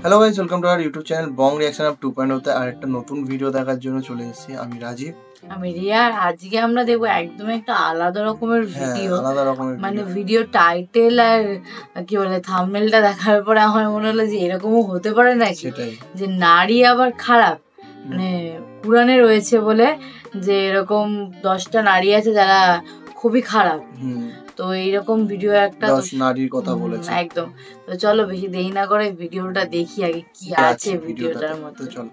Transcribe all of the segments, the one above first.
Hello guys, welcome to our YouTube channel Bong reaction up 2.0 তে আরেকটা নতুন video দেখার জন্য চলে এসেছি। আমি রাজীব, আমি রিয়া। আজকে আমরা দেখবো একদম একটা আলাদা রকমের ভিডিও। আলাদা রকমের মানে ভিডিও টাইটেল আর কি বলে থাম্বনেলটা দেখার পরে আমার মনে হলো যে এরকমও হতে পারে নাকি, যে নারী আবার খারাপ। মানে কুরআনে রয়েছে বলে যে এরকম 10টা নারী আছে যারা খুবই খারাপ। তো এইরকম ভিডিও একটা নারীর কথা বলেছে একদম। তো চলো বেশি দেরি না করে ভিডিওটা দেখি আগে কি আছে ভিডিওটার মধ্যে। চলো।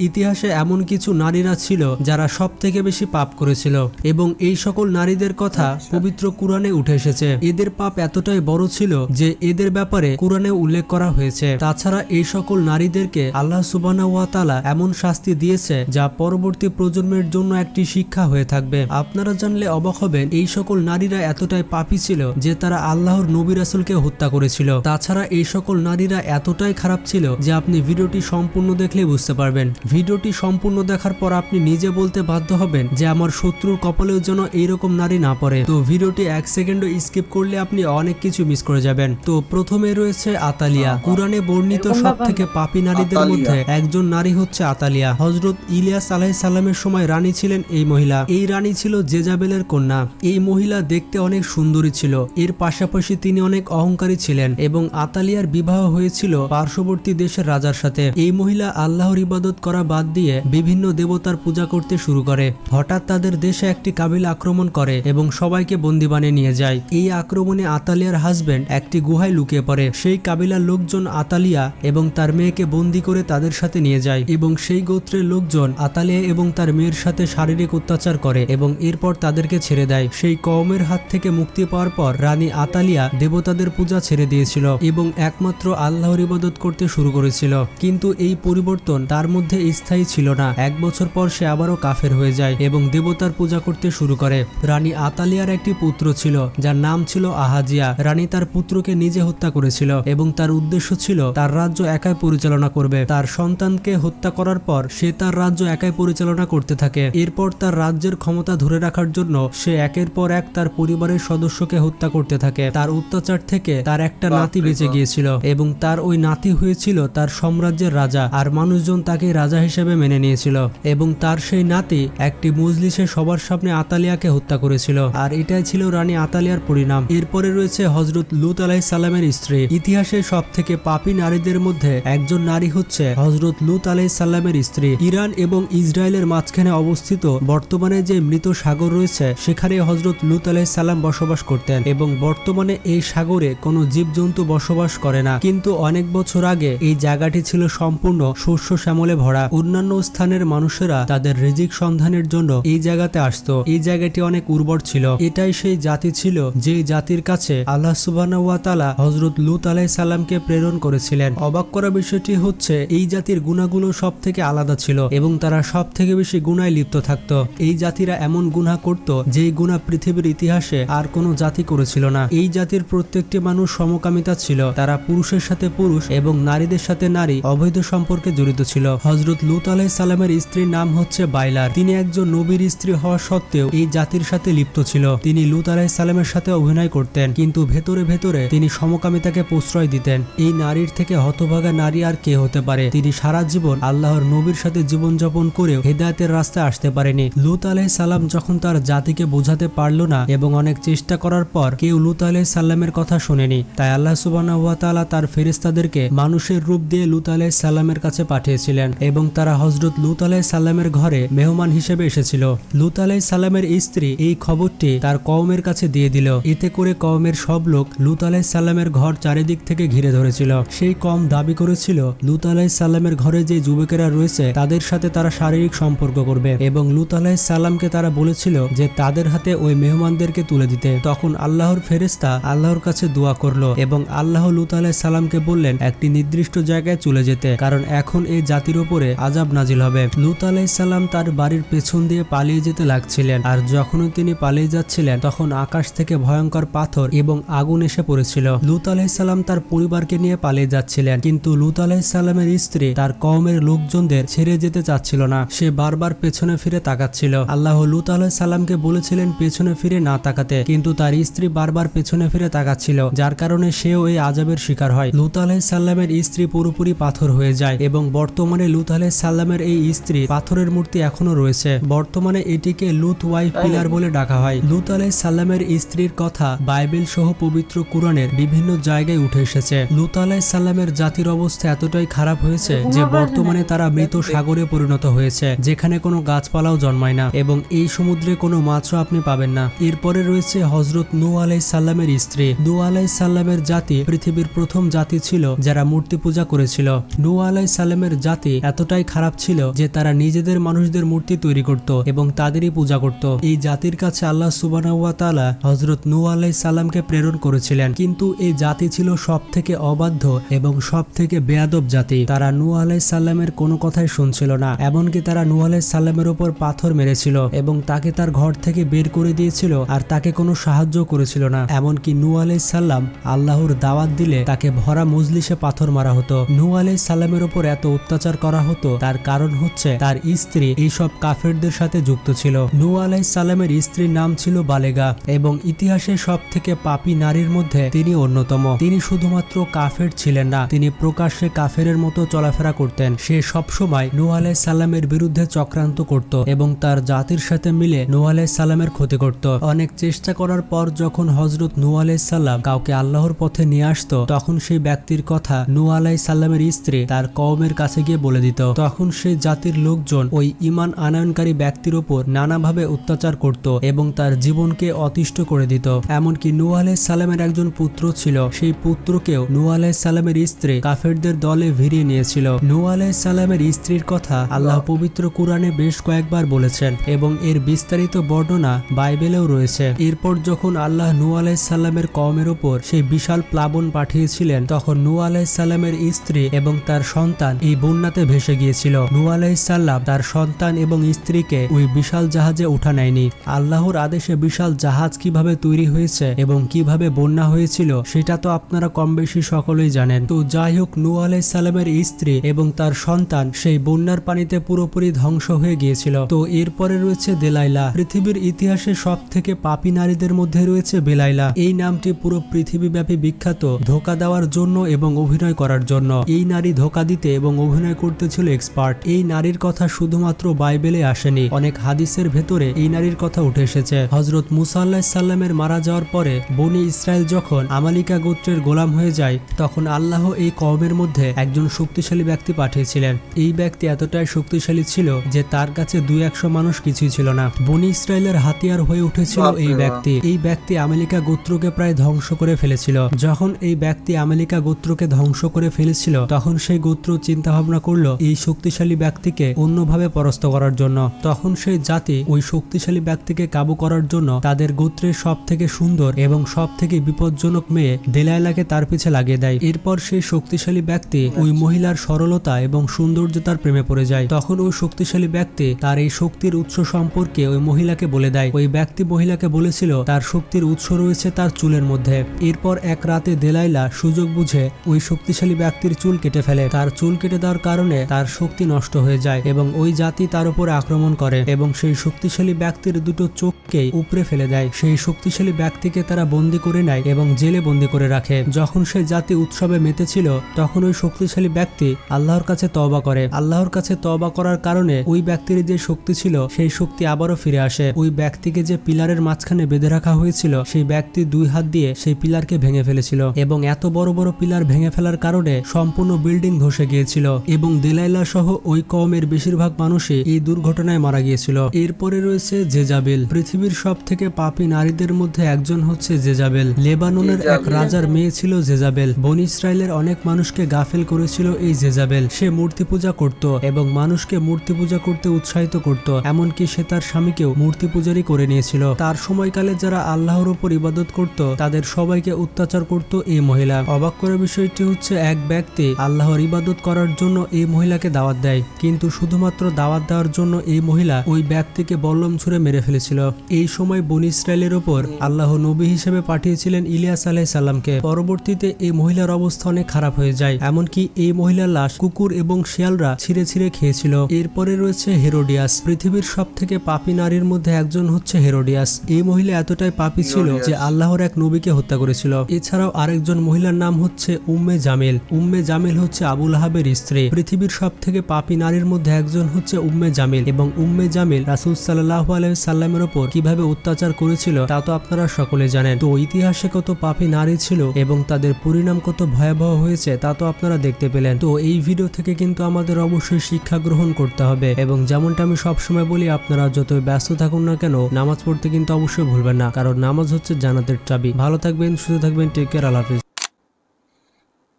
ইতিহাসে এমন কিছু নারীরা ছিল যারা সব থেকে বেশি পাপ করেছিল এবং এই সকল নারীদের কথা পবিত্র কুরআনে উঠে এসেছে। এদের পাপ এতটাই বড় ছিল যে এদের ব্যাপারে কুরআনে উল্লেখ করা হয়েছে। তাছাড়া এই সকল নারীদেরকে আল্লাহ সুবহানাহু ওয়া তাআলা এমন শাস্তি দিয়েছে যা পরবর্তী প্রজন্মের জন্য একটি শিক্ষা হয়ে থাকবে। আপনারা জানলে অবাক হবেন, এই সকল নারীরা এতটাই পাপী ছিল যে তারা আল্লাহর নবী রাসূলকে হত্যা করেছিল। তাছাড়া এই সকল নারীরা এতটাই খারাপ ছিল যে আপনি ভিডিওটি সম্পূর্ণ দেখলে বুঝতে পারবেন। ভিডিওটি সম্পূর্ণ দেখার পর আপনি নিজে বলতে বাধ্য হবেন যে আমার শত্রুর কপালেও যেন এইরকম নারী না পড়ে। তো ভিডিওটি 1 সেকেন্ডও স্কিপ করলে আপনি অনেক কিছু মিস করে যাবেন। তো প্রথমে রয়েছে আতালিয়া। কুরআনে বর্ণিত সবথেকে পাপী নারীদের মধ্যে একজন নারী হচ্ছে আতালিয়া। হযরত ইলিয়াস আলাইহিস সালামের সময় রানী ছিলেন এই মহিলা। এই রানী ছিল জেজাবেলের কন্যা। এই মহিলা দেখতে অনেক সুন্দরী ছিল, এর পাশাপাশি তিনি অনেক অহংকারী ছিলেন এবং আতালিয়ার বিবাহ হয়েছিল পার্শ্ববর্তী দেশের রাজার সাথে। এই মহিলা আল্লাহর ইবাদত করা বাদ দিয়ে বিভিন্ন দেবতার পূজা করতে শুরু করে। হঠাৎ তাদের দেশে একটি কাবিলা আক্রমণ করে এবং সবাইকে বন্দী বানিয়ে নিয়ে যায়। এই আক্রমণে আতালিয়ার হাজবেন্ড একটি গুহায় লুকিয়ে পড়ে। সেই কাবিলার লোকজন আতালিয়া এবং তার মেয়েকে বন্দী করে তাদের সাথে নিয়ে যায় এবং সেই গোত্রের লোকজন আতালিয়া এবং তার মেয়ের সাথে শারীরিক অত্যাচার করে এবং এরপর তাদেরকে ছেড়ে দেয়। সেই কওমের হাত থেকে মুক্তি পাওয়ার পর রানী আতালিয়া দেবতাদের পূজা ছেড়ে দিয়েছিল এবং একমাত্র আল্লাহর ইবাদত করতে শুরু করেছিল। কিন্তু এই পরিবর্তন তার মধ্যে স্থায়ী ছিল না। 1 বছর পর সে আবারও কাফের হয়ে যায় এবং দেবতার পূজা করতে শুরু করে। রানী আতালিয়ার একটি পুত্র ছিল যার নাম ছিল আহাজিয়া। রানী তার পুত্রকে নিজে হত্যা করেছিল এবং তার উদ্দেশ্য ছিল তার রাজ্য একাই পরিচালনা করবে। তার সন্তানকে হত্যা করার পর সে তার রাজ্য একাই পরিচালনা করতে থাকে। এরপর তার রাজ্যের ক্ষমতা ধরে রাখার জন্য সে একের পর এক তার পরিবারের সদস্যকে হত্যা করতে থাকে। তার অত্যাচার থেকে তার একটা নাতি বেঁচে গিয়েছিল এবং তার ওই নাতি হয়েছিল তার সাম্রাজ্যের রাজা, আর মানুষজন তাকে রাজা হিসেবে মেনে নিয়েছিল এবং তার সেই নাতি একটি মজলিসে সবার সামনে আতালিয়াকে হত্যা করেছিল। আর এটাই ছিল রানী আতালিয়ার পরিণাম। এরপরে রয়েছে হযরত লূত আলাইহিস সালামের স্ত্রী। ইতিহাসের সবথেকে পাপী নারীদের মধ্যে একজন নারী হচ্ছে হযরত লূত আলাইহিস সালামের স্ত্রী। ইরান এবং ইসরায়েলের মাঝখানে অবস্থিত বর্তমানে যে মৃত সাগর রয়েছে সেখানে হযরত লূত আলাইহিস সালাম বসবাস করতেন এবং বর্তমানে এই সাগরে কোনো জীবজন্তু বসবাস করে না। কিন্তু অনেক বছর আগে এই জায়গাটি ছিল সম্পূর্ণ শস্য শ্যামলে ভরা। অন্যান্য স্থানের মানুষেরা তাদের রিজিক সন্ধানের জন্য এই জায়গাতে আসতো। এই জায়গাটি অনেক উর্বর ছিল। এটাই সেই জাতি ছিল যে জাতির কাছে আল্লাহ সুবহানাহু ওয়া তাআলা হযরত লূত আলাইহিস সালামকে প্রেরণ করেছিলেন। অবাক করা বিষয়টি হচ্ছে এই জাতির গুনাহগুলো সব থেকে আলাদা ছিল এবং তারা সব থেকে বেশি গুনায় লিপ্ত থাকতো। এই জাতিরা এমন গুনাহ করত যেই গুনাহ পৃথিবীর ইতিহাসে আর কোনো জাতি করেছিল না। এই জাতির প্রত্যেকটি মানুষ সমকামিতা ছিল। তারা পুরুষের সাথে পুরুষ এবং নারীদের সাথে নারী অবৈধ সম্পর্কে জড়িত ছিল। হযরত লূত আলাইহিস সালামের স্ত্রীর নাম হচ্ছে বাইলার। তিনি একজন নবীর স্ত্রী হওয়া সত্ত্বেও এই জাতির সাথে লিপ্ত ছিল। তিনি লূত আলাইহিস সালামের সাথে অভিনয় করতেন, কিন্তু ভেতরে ভেতরে তিনি সমকামিতাকে প্রশ্রয় দিতেন। এই নারীর থেকে হতভাগা নারী আর কে হতে পারে? তিনি সারা জীবন আল্লাহর নবীর সাথে জীবনযাপন করেও হেদায়েতের রাস্তায় আসতে পারেনি। লূত আলাইহিস সালাম যখন তার জাতিকে বোঝাতে পারল না এবং অনেক চেষ্টা করার পর কেউ লূত আলাইহিস সালামের কথা শোনেনি, তাই আল্লাহ সুবহানাহু ওয়া তাআলা তার ফেরেশতাদেরকে মানুষের রূপ দিয়ে লূত আলাইহিস সালামের কাছে পাঠিয়েছিলেন এবং তারা হযরত লূত আলাইহিস সালামের ঘরে মেহমান হিসেবে এসেছিল। লূত আলাইহিস সালামের স্ত্রী এই খবরটি তার কওমের কাছে দিয়ে দিল। এতে করে কওমের সব লোক লূত আলাইহিস সালামের ঘর চারিদিক থেকে ঘিরে ধরেছিল। সেই কওম দাবি করেছিল লূত আলাইহিস সালামের ঘরে যে যুবকেরা রয়েছে তাদের সাথে তারা শারীরিক সম্পর্ক করবে এবং লূত আলাইহিস সালামকে তারা বলেছিল যে তাদের হাতে ওই মেহমানদেরকে তুলে দিতে। তখন আল্লাহর ফেরেশতা আল্লাহর কাছে দোয়া করলো এবং আল্লাহ লূত আলাইহিস সালামকে বললেন একটি নির্দিষ্ট জায়গায় চলে যেতে, কারণ এখন এই জাতির উপর উপরে আযাব নাজিল হবে। লূত আলাইহিস সালাম তার বাড়ির পেছন দিয়ে পালিয়ে যেতে লাগছিলেন, আর যখনই তিনি পালিয়ে যাচ্ছিলেন তখন আকাশ থেকে ভয়ঙ্কর পাথর এবং আগুন এসে পড়েছিল। লূত আলাইহিস সালাম তার পরিবারকে নিয়ে পালিয়ে যাচ্ছিলেন, কিন্তু লূত আলাইহিস সালামের স্ত্রী তার কওমের লোকজনদের ছেড়ে যেতে চাচ্ছিল না। সে বারবার পেছনে ফিরে তাকাচ্ছিল। আল্লাহ লূত আলাইহিস সালামকে বলেছিলেন পেছনে ফিরে না তাকাতে, কিন্তু তার স্ত্রী বারবার পেছনে ফিরে তাকাচ্ছিল, যার কারণে সেও এই আযাবের শিকার হয়। লূত আলাইহিস সালামের স্ত্রী পুরোপুরি পাথর হয়ে যায় এবং বর্তমানে লূত আলাইহিস সালামের এই স্ত্রী পাথরের মূর্তি এখনো রয়েছে। বর্তমানে এটিকে লূত ওয়াইফ পিলার বলে ডাকা হয়। লূত আলাইহিস সালামের স্ত্রীর কথা বাইবেল সহ পবিত্র কুরআনের বিভিন্ন জায়গায় উঠে এসেছে। লূত আলাইহিস সালামের জাতির অবস্থা এতটাই খারাপ হয়েছে যে বর্তমানে তারা মৃত সাগরে পরিণত হয়েছে, যেখানে কোনো গাছপালাও জন্মায় না এবং এই সমুদ্রে কোনো মাছও আপনি পাবেন না। এরপরে রয়েছে হযরত নূহ আলাইহিস সালামের স্ত্রী। নূহ আলাইহিস সালামের জাতি পৃথিবীর প্রথম জাতি ছিল যারা মূর্তি পূজা করেছিল। নূহ আলাইহিস সালামের জাতি এতটাই খারাপ ছিল যে তারা নিজেদের মানুষদের মূর্তি তৈরি করত এবং তাদেরই পূজা করত। এই জাতির কাছে আল্লাহ সুবহানাহু ওয়া তাআলা হযরত নূহ আলাইহিস সালামকে প্রেরণ করেছিলেন, কিন্তু এই জাতি ছিল সবথেকে অবাধ্য এবং সবথেকে বেয়াদব জাতি। তারা নূহ আলাইহিস সালামের কোনো কথাই শুনছিল না, এমনকি তারা নূহ আলাইহিস সালামের উপর পাথর মেরেছিল এবং তাকে তার ঘর থেকে বের করে দিয়েছিল, আর তাকে কোনো সাহায্য করেছিল না। এমনকি নূহ আলাইহিস সালাম আল্লাহর দাওয়াত দিলে তাকে ভরা মজলিসে পাথর মারা হতো। নূহ আলাইহিস সালামের উপর এত অত্যাচার করা হতো, তার কারণ হচ্ছে তার স্ত্রী এইসব কাফেরদের সাথে যুক্ত ছিল। নূহ আলাইহিস সালামের স্ত্রীর নাম ছিল বালেগা এবং ইতিহাসে সবথেকে পাপী নারীর মধ্যে তিনি অন্যতম। তিনি শুধুমাত্র কাফের ছিলেন না, তিনি প্রকাশ্যে কাফেরের মতো চলাফেরা করতেন। সে সবসময় নূহ আলাইহিস সালামের বিরুদ্ধে চক্রান্ত করত এবং তার জাতির সাথে মিলে নূহ আলাইহিস সালামের ক্ষতি করত। অনেক চেষ্টা করার পর যখন হযরত নূহ আলাইহিস সালাম কাউকে আল্লাহর পথে নিয়ে আসতো, তখন সেই ব্যক্তির কথা নূহ আলাইহিস সালামের স্ত্রী তার কওমের কাছে গিয়ে বলে দিত। তখন সেই জাতির লোকজন ওই ঈমান আনয়নকারী ব্যক্তির উপর নানাভাবে অত্যাচার করত এবং তার জীবনকে অতিষ্ঠ করে দিত। এমনকি নূহ আলাইহিস সালামের একজন পুত্র ছিল, সেই পুত্রকেও নূহ আলাইহিস সালামের স্ত্রী কাফেরদের দলে ভিড়িয়ে নিয়েছিল। নূহ আলাইহিস সালামের স্ত্রীর কথা আল্লাহ পবিত্র কুরআনে বেশ কয়েকবার বলেছেন এবং এর বিস্তারিত বর্ণনা বাইবেলেও রয়েছে। এরপর যখন আল্লাহ নূহ আলাইহিস সালামের কওমের উপর সেই বিশাল প্লাবন পাঠিয়েছিলেন, তখন নূহ আলাইহিস সালামের স্ত্রী এবং তার সন্তান এই বন্যাতে ভেসে গিয়েছিল। নূহ আলাইহিস সালাম তার সন্তান এবং স্ত্রীকে ওই বিশাল জাহাজে উঠা নেয়নি। আল্লাহর আদেশে বিশাল জাহাজ কিভাবে তৈরি হয়েছে এবং কিভাবে বন্যা হয়েছিল সেটা তো আপনারা কম বেশি সকলেই জানেন। তো যাই হোক, নূহ আলাইহিস সালামের স্ত্রী এবং তার সন্তান সেই বন্যার পানিতে পুরোপুরি ধ্বংস হয়ে গিয়েছিল। তো এরপরে রয়েছে দেলাইলা। পৃথিবীর ইতিহাসে সবথেকে পাপী নারীদের মধ্যে রয়েছে বেলাইলা। এই নামটি পুরো পৃথিবীব্যাপী বিখ্যাত ধোঁকা দেওয়ার জন্য এবং অভিনয় করার জন্য। এই নারী ধোঁকা দিতে এবং অভিনয় করতে ছিল এক্সপার্ট। এই নারীর কথা শুধুমাত্র বাইবেলে আসেনি, অনেক হাদিসের ভেতরে এই নারীর কথা উঠে এসেছে। হযরত মুসা আলাইহিস সালামের মারা যাওয়ার পরে বনি ইসরায়েল যখন আমালিকা গোত্রের গোলাম হয়ে যায়, তখন আল্লাহ এই কওমের মধ্যে একজন শক্তিশালী ব্যক্তি পাঠিয়েছিলেন। এই ব্যক্তি এতটাই শক্তিশালী ছিল যে তার কাছে 200 মানুষ কিছুই ছিল না। বনি ইসরায়েলের হাতিয়ার হয়ে উঠেছিল এই ব্যক্তি। এই ব্যক্তি আমালিকা গোত্রকে প্রায় ধ্বংস করে ফেলেছিল। যখন এই ব্যক্তি আমালিকা গোত্রকে ধ্বংস করে ফেলেছিল, তখন সেই গোত্র চিন্তা ভাবনা করলো এই শক্তিশালী ব্যক্তিকে অন্যভাবে পরাস্ত করার জন্য। তখন সেই জাতি ওই শক্তিশালী ব্যক্তিকে কাবু করার জন্য তাদের গোত্রের সব থেকে সুন্দর এবং সব থেকে বিপজ্জনক মেয়ে দেলাইলাকে তার পিছে লাগিয়ে দেয়। এরপর সেই শক্তিশালী ব্যক্তি ওই মহিলার সরলতা এবং সৌন্দর্যতার প্রেমে পড়ে যায়। তখন ওই শক্তিশালী ব্যক্তি তার এই শক্তির উৎস সম্পর্কে ওই মহিলাকে বলে দেয়। ওই ব্যক্তি মহিলাকে বলেছিল তার শক্তির উৎস রয়েছে তার চুলের মধ্যে। এরপর এক রাতে দেলাইলা সুযোগ বুঝে ওই শক্তিশালী ব্যক্তির চুল কেটে ফেলে। তার চুল কেটে দেওয়ার কারণে তার শক্তি নষ্ট হয়ে যায় এবং ওই জাতি তার উপর আক্রমণ করে এবং সেই শক্তিশালী ব্যক্তির দুটো চোখকেই উপড়ে ফেলে দেয়। সেই শক্তিশালী ব্যক্তিকে তারা বন্দী করে নেয় এবং জেলে বন্দী করে রাখে। যখন সেই জাতি উৎসবে মেতেছিল, তখন ওই শক্তিশালী ব্যক্তি আল্লাহর কাছে তওবা করে। আল্লাহর কাছে তওবা করার কারণে ওই ব্যক্তির যে শক্তি ছিল সেই শক্তি আবারও ফিরে আসে। ওই ব্যক্তিকে যে পিলারের মাঝখানে বেঁধে রাখা হয়েছিল, সেই ব্যক্তি 2 হাত দিয়ে সেই পিলারকে ভেঙে ফেলেছিল এবং এত বড় বড় পিলার ভেঙে ফেলার কারণে সম্পূর্ণ বিল্ডিং ধসে গিয়েছিল এবং দেলাইলা সহ ওই কওমের বেশিরভাগ মানুষই এই দুর্ঘটনায় মারা গিয়েছিল। এরপরে রয়েছে জেজাবেল। পৃথিবীর সব থেকে পাপী নারীদের মধ্যে একজন হচ্ছে জেজাবেল। লেবাননের এক রাজার মেয়ে ছিল জেজাবেল। বনি ইসরায়েলের অনেক মানুষকে গাফেল করেছিল এই জেজাবেল। সে মূর্তি পূজা করত এবং মানুষকে মূর্তি পূজা করতে উৎসাহিত করত, এমনকি সে তার স্বামীকেও মূর্তি পূজারই করে নিয়েছিল। তার সময়কালে যারা আল্লাহর উপর ইবাদত করত তাদের সবাইকে অত্যাচার করত এই মহিলা। অবাক করার বিষয়টি হচ্ছে এক ব্যক্তি আল্লাহর ইবাদত করার জন্য এই মহিলা মহিলাকে দাওয়াত দেয়, কিন্তু শুধুমাত্র দাওয়াত দেওয়ার জন্য এই মহিলা ওই ব্যক্তিকে বল্লম ছুঁড়ে মেরে ফেলেছিল। এই সময় বনী ইসরায়েলের ওপর আল্লাহ নবী হিসেবে পাঠিয়েছিলেন ইলিয়াস আলাইহিস সালামকে। পরবর্তীতে এই মহিলার অবস্থা অনেক খারাপ হয়ে যায়, এমনকি এই মহিলার লাশ কুকুর এবং শিয়ালরা ছিঁড়ে ছিঁড়ে খেয়েছিল। এরপরে রয়েছে হেরোডিয়াস। পৃথিবীর সব থেকে পাপী নারীর মধ্যে একজন হচ্ছে হেরোডিয়াস। এই মহিলা এতটাই পাপী ছিল যে আল্লাহর এক নবীকে হত্যা করেছিল। এছাড়াও আরেকজন মহিলার নাম হচ্ছে উম্মে জামিল। উম্মে জামিল হচ্ছে আবু লাহাবের স্ত্রী। পৃথিবীর সব থেকে পাপী নারীর মধ্যে একজন হচ্ছে উম্মে জামিল, এবং উম্মে জামিল রাসূল সাল্লাল্লাহু আলাইহি সাল্লামের উপর কিভাবে অত্যাচার করেছিল তা তো আপনারা সকলে জানেন। তো ইতিহাসে কত পাপী নারী ছিল এবং তাদের পরিণাম কত ভয়াবহ হয়েছে তা তো আপনারা দেখতে পেলেন। তো এই ভিডিও থেকে কিন্তু আমাদের অবশ্যই শিক্ষা গ্রহণ করতে হবে, এবং যেমনটা আমি সবসময় বলি, আপনারা যতই ব্যস্ত থাকুন না কেন নামাজ পড়তে কিন্তু অবশ্যই ভুলবেন না, কারণ নামাজ হচ্ছে জান্নাতের চাবি। ভালো থাকবেন, সুস্থ থাকবেন, টেক কেয়ার, আল্লাহ হাফেজ।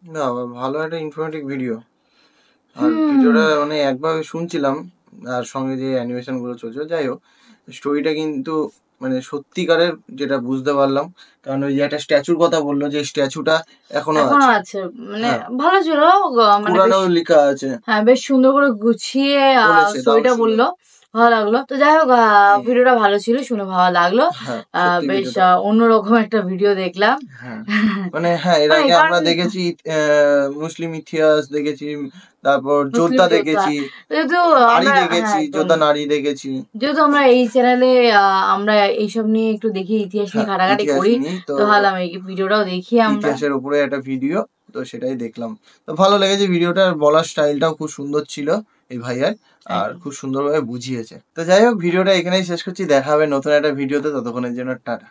না, ভালো একটা ইনফরমেটিভ ভিডিও। আর ভিডিওটা মানে একভাবে শুনছিলাম, আর সঙ্গে যে অ্যানিমেশন গুলো চলছে, যাই হোক স্টোরিটা কিন্তু মানে সত্যিকারের যেটা বুঝতে পারলাম। কারণ ওই যে একটা স্ট্যাচুর কথা বললো, যে স্ট্যাচুটা এখনো আছে, মানে ভালো ছিল, মানে পুরানো লেখা আছে। হ্যাঁ, বেশ সুন্দর করে গুছিয়ে স্টোরিটা বললো, ভালো লাগলো। তো যাই হোক, ভিডিওটা ভালো ছিল, শুনে ভালো লাগলো। বেশ অন্যরকম একটা ভিডিও দেখলাম। মানে হ্যাঁ, এর আগে আমরা দেখেছি মুসলিম ইতিহাস দেখেছি, তারপর যোদ্ধা দেখেছি, যোদ্ধা নারী দেখেছি। যেহেতু আমরা এই চ্যানেলে আমরা এইসব নিয়ে একটু দেখি, ইতিহাস নিয়ে ঘাটাঘাটি করি, তো ভাবলাম এই ভিডিওটাও দেখি। ইতিহাসের উপরে একটা ভিডিও, তো সেটাই দেখলাম, তো ভালো লেগেছে। ভিডিওটার বলার স্টাইলটাও খুব সুন্দর ছিল এই ভাইয়ার, আর খুব সুন্দরভাবে বুঝিয়েছে। তো যাই হোক, ভিডিওটা এখানেই শেষ করছি। দেখা হবে নতুন একটা ভিডিওতে, ততক্ষণের জন্য টাটা।